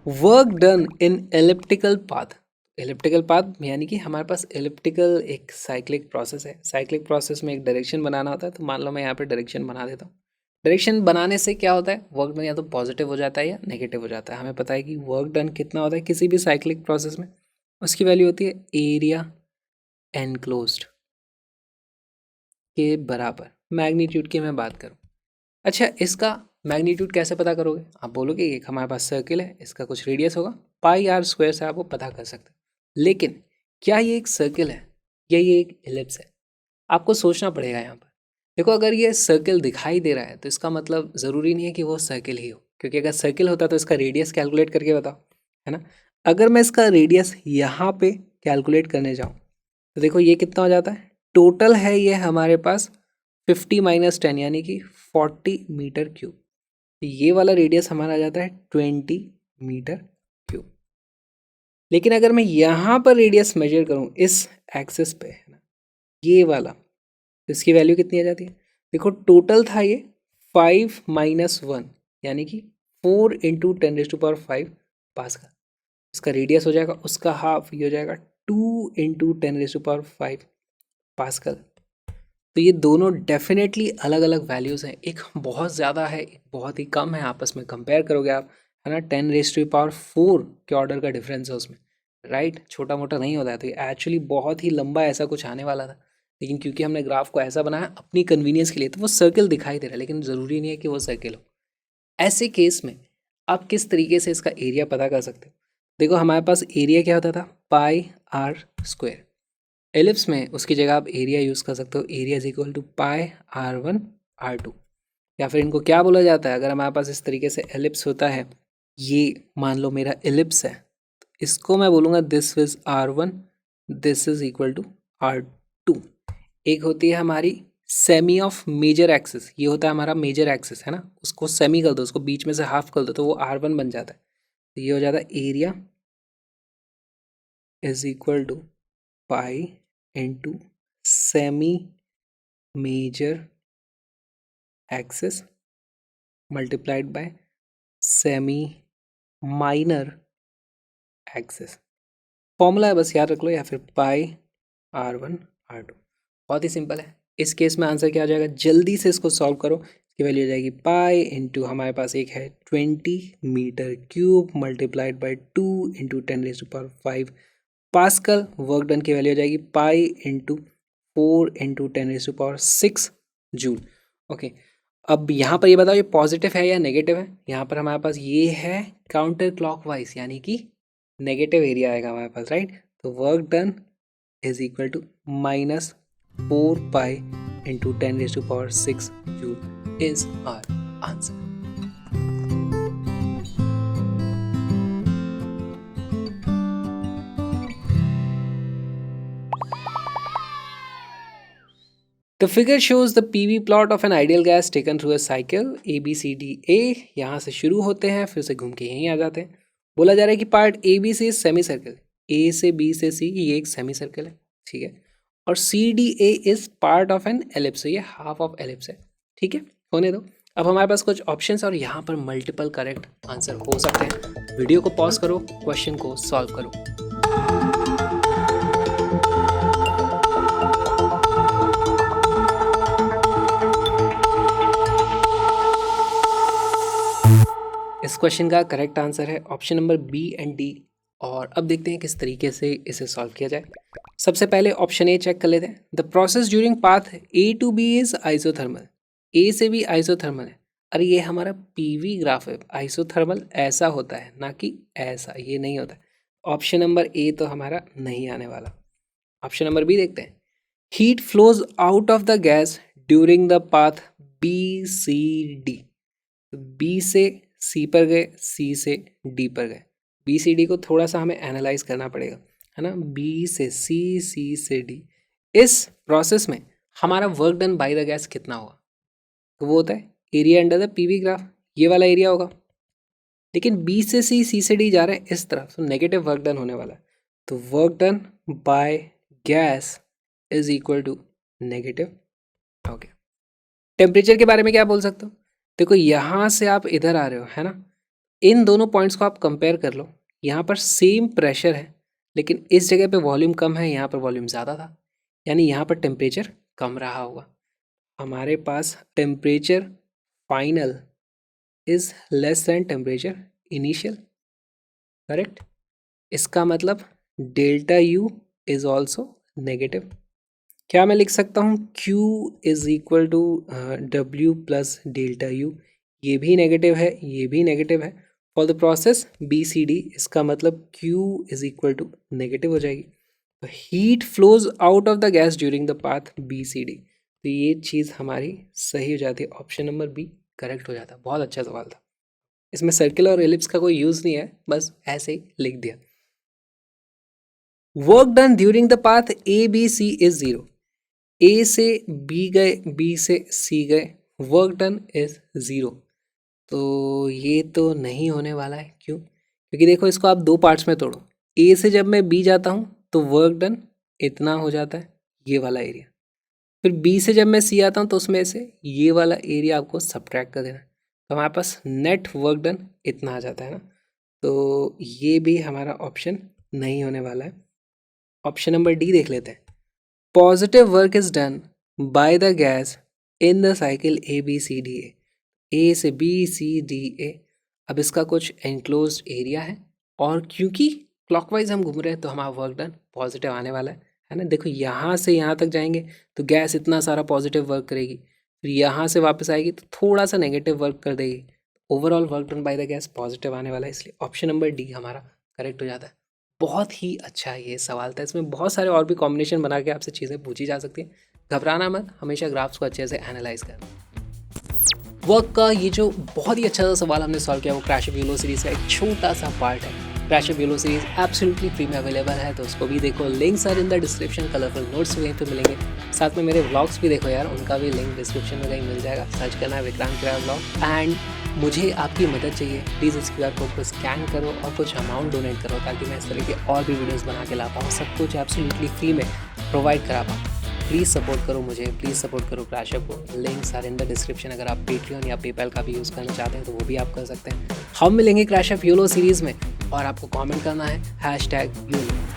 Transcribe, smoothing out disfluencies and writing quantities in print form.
Work done in elliptical path. Elliptical path यानी कि हमारे पास एलिप्टिकल एक साइक्लिक प्रोसेस है। साइक्लिक प्रोसेस में एक डायरेक्शन बनाना होता है। तो मान लो मैं यहाँ पे डायरेक्शन बना देता हूँ। डायरेक्शन बनाने से क्या होता है, वर्क डन या तो पॉजिटिव हो जाता है या नेगेटिव हो जाता है। हमें पता है कि वर्क डन कितना होता है किसी भी साइक्लिक प्रोसेस में, उसकी वैल्यू होती है एरिया एनक्लोज्ड के बराबर। मैग्नीट्यूड की मैं बात करूँ, अच्छा इसका मैग्नीट्यूड कैसे पता करोगे? आप बोलोगे एक हमारे पास सर्किल है, इसका कुछ रेडियस होगा, पाई आर स्क्वायर से आप वो पता कर सकते हो। लेकिन क्या ये एक सर्किल है या ये एक एलिप्स है? आपको सोचना पड़ेगा यहाँ पर। देखो अगर ये सर्किल दिखाई दे रहा है तो इसका मतलब ज़रूरी नहीं है कि वो सर्किल ही हो, क्योंकि अगर सर्किल होता तो इसका रेडियस कैलकुलेट करके बताओ, है ना। अगर मैं इसका रेडियस यहाँ पे कैलकुलेट करने जाऊँ तो देखो ये कितना हो जाता है, टोटल है ये हमारे पास 50 - 10 यानी कि 40 मीटर क्यूब। ये वाला रेडियस हमारा आ जाता है 20 मीटर क्यूब। लेकिन अगर मैं यहाँ पर रेडियस मेजर करूँ इस एक्सिस पे, है ना, ये वाला, तो इसकी वैल्यू कितनी आ जाती है? देखो टोटल था ये 5 - 1 यानी कि 4 × 10⁵ पास्कल। इसका रेडियस हो जाएगा उसका हाफ, ये हो जाएगा 2 × 10⁵ पास्कल। तो ये दोनों डेफिनेटली अलग अलग वैल्यूज़ हैं। एक बहुत ज़्यादा है, एक बहुत ही कम है। आपस में कंपेयर करोगे आप, है ना, 10⁴ के ऑर्डर का डिफरेंस है उसमें, राइट। छोटा मोटा नहीं होता है। तो ये एक्चुअली बहुत ही लंबा ऐसा कुछ आने वाला था, लेकिन क्योंकि हमने ग्राफ को ऐसा बनाया अपनी कन्वीनियंस के लिए, तो वो सर्किल दिखाई दे रहा है, लेकिन ज़रूरी नहीं है कि वो सर्किल हो। ऐसे केस में आप किस तरीके से इसका एरिया पता कर सकते हो? देखो हमारे पास एरिया क्या होता था, पाई आर स्क्वायर। एलिप्स में उसकी जगह आप एरिया यूज़ कर सकते हो, area is equal to pi r1 r2। या फिर इनको क्या बोला जाता है, अगर हमारे पास इस तरीके से एलिप्स होता है, ये मान लो मेरा एलिप्स है, तो इसको मैं बोलूँगा this is r1, this is equal to r2। एक होती है हमारी सेमी ऑफ मेजर एक्सिस, ये होता है हमारा मेजर एक्सिस, है ना, उसको सेमी कर दो, उसको बीच में से हाफ कर दो तो वो r1 बन जाता है। तो ये हो जाता है area is equal to pi into semi major axis multiplied by semi minor axis. Formula है, बस याद रख लो, या फिर पाई r1 r2। बहुत ही सिंपल है। इस केस में आंसर क्या आ जाएगा, जल्दी से इसको सॉल्व करो। इसकी वैल्यू हो जाएगी पाई इंटू हमारे पास एक है 20 metre cube multiplied by 2 × 10⁵ pascal. Work done की वैल्यू हो जाएगी पाई इंटू 4 × 10⁶ जूल। ओके, अब यहाँ पर ये बताओ ये पॉजिटिव है या नेगेटिव है? यहाँ पर हमारे पास ये है काउंटर क्लॉकवाइज, यानी कि नेगेटिव एरिया आएगा हमारे पास, राइट। तो work done is equal to -4 pi × 10⁶ joule is our answer. The figure shows the PV plot of an ideal gas taken through a cycle A B C D A। यहाँ से शुरू होते हैं फिर से घूम के यहीं आ जाते हैं। बोला जा रहा है कि part A B C semi circle, A से बी से सी ये एक सेमी सर्कल है, ठीक है, और C D A is part of an ellipse, ये हाफ ऑफ एलिप्स है, ठीक है, होने दो। अब हमारे पास कुछ ऑप्शंस और यहाँ पर मल्टीपल करेक्ट आंसर हो सकते हैं। वीडियो को पॉज करो, क्वेश्चन को सॉल्व करो। इस क्वेश्चन का करेक्ट आंसर है option number B and D. और अब देखते हैं किस तरीके से इसे सॉल्व किया जाए। सबसे पहले ऑप्शन ए चेक कर लेते हैं। The process during path A to B is isothermal. A से भी आइसोथर्मल है। अरे ये हमारा पीवी ग्राफ है, आइसोथर्मल ऐसा होता है ना कि ऐसा, ये नहीं होता। ऑप्शन नंबर ए तो हमारा नहीं आने वाला। ऑप्शन नंबर बी देखते हैं। Heat flows out of the gas during the path B C D. B से सी पर गए, सी से डी पर गए। बी सी डी को थोड़ा सा हमें एनालाइज करना पड़ेगा, है ना। बी से सी, सी से डी, इस प्रोसेस में हमारा work done by the gas कितना होगा? तो वो होता है area under the PV graph, ये वाला एरिया होगा। लेकिन बी से सी से डी जा रहे हैं इस तरफ, तो नेगेटिव वर्क डन होने वाला है। तो work done by gas is equal to negative. Okay, temperature के बारे में क्या बोल सकते हो? देखो यहाँ से आप इधर आ रहे हो, है ना, इन दोनों पॉइंट्स को आप कंपेयर कर लो, यहाँ पर सेम प्रेशर है लेकिन इस जगह पे वॉल्यूम कम है, यहाँ पर वॉल्यूम ज़्यादा था, यानी यहाँ पर टेम्परेचर कम रहा होगा। हमारे पास temperature final is less than temperature initial, correct. इसका मतलब delta U is also negative. क्या मैं लिख सकता हूँ Q is equal to W plus delta U, ये भी नेगेटिव है, ये भी नेगेटिव है। फॉर द प्रोसेस BCD, इसका मतलब Q is equal to negative हो जाएगी। तो heat flows out of the gas during the path BCD, तो ये चीज़ हमारी सही हो जाती है, ऑप्शन नंबर बी करेक्ट हो जाता है। बहुत अच्छा सवाल था, इसमें सर्किल और एलिप्स का कोई यूज़ नहीं है, बस ऐसे ही लिख दिया। Work done during the path ABC is 0, A से B गए, B से C गए, वर्क डन इज 0, तो ये तो नहीं होने वाला है। क्यों? क्योंकि देखो इसको आप दो पार्ट्स में तोड़ो, A से जब मैं B जाता हूँ तो वर्क डन इतना हो जाता है, ये वाला एरिया, फिर B से जब मैं C आता हूँ तो उसमें से ये वाला एरिया आपको सब्ट्रैक्ट कर देना, तो हमारे पास नेट वर्क डन इतना आ जाता है ना, तो ये भी हमारा ऑप्शन नहीं होने वाला है। ऑप्शन नंबर डी देख लेते हैं। Positive work is done by the gas in the cycle ABCDA, A से BCDA। अब इसका कुछ एनक्लोज्ड एरिया है और क्योंकि क्लॉकवाइज हम घूम रहे हैं तो हमारा वर्क डन पॉजिटिव आने वाला है ना। देखो यहाँ से यहाँ तक जाएंगे तो गैस इतना सारा पॉजिटिव वर्क करेगी, फिर यहाँ से वापस आएगी तो थोड़ा सा नेगेटिव वर्क कर देगी, overall work done by the gas positive आने वाला है, इसलिए ऑप्शन नंबर डी हमारा करेक्ट हो जाता है। बहुत ही अच्छा ये सवाल था, इसमें बहुत सारे और भी कॉम्बिनेशन बना के आपसे चीज़ें पूछी जा सकती हैं। घबराना मत, हमेशा ग्राफ्स को अच्छे से एनालाइज करना। वर्क का ये जो बहुत ही अच्छा सा सवाल हमने सॉल्व किया वो क्रैश ऑफ यूलो सीरीज़ का एक छोटा सा पार्ट है। क्रैश ऑफ यूलो सीरीज़ एब्सोल्युटली फ्री में अवेलेबल है, तो उसको भी देखो, links are in the description, colourful notes भी वहीं पे मिलेंगे, साथ में मेरे व्लॉग्स भी देखो यार, उनका भी लिंक डिस्क्रिप्शन में कहीं मिल जाएगा, सर्च करना है विक्रांत किराया व्लॉग। एंड मुझे आपकी मदद चाहिए, प्लीज़ इस QR कोड को स्कैन करो और कुछ अमाउंट डोनेट करो ताकि मैं इस तरह के और भी वीडियोज़ बना के ला पाऊँ, सब कुछ एब्सोल्युटली फ्री में प्रोवाइड करा पाऊँ। प्लीज़ सपोर्ट करो मुझे, प्लीज़ सपोर्ट करो क्रैश ऑफ को। Links are in the description. अगर आप पेट्रियन या पेपैल का भी यूज़ करना चाहते हैं तो वो भी आप कर सकते हैं। हम मिलेंगे क्रैश ऑफ यूलो सीरीज़ में और आपको कमेंट करना है #YOLO।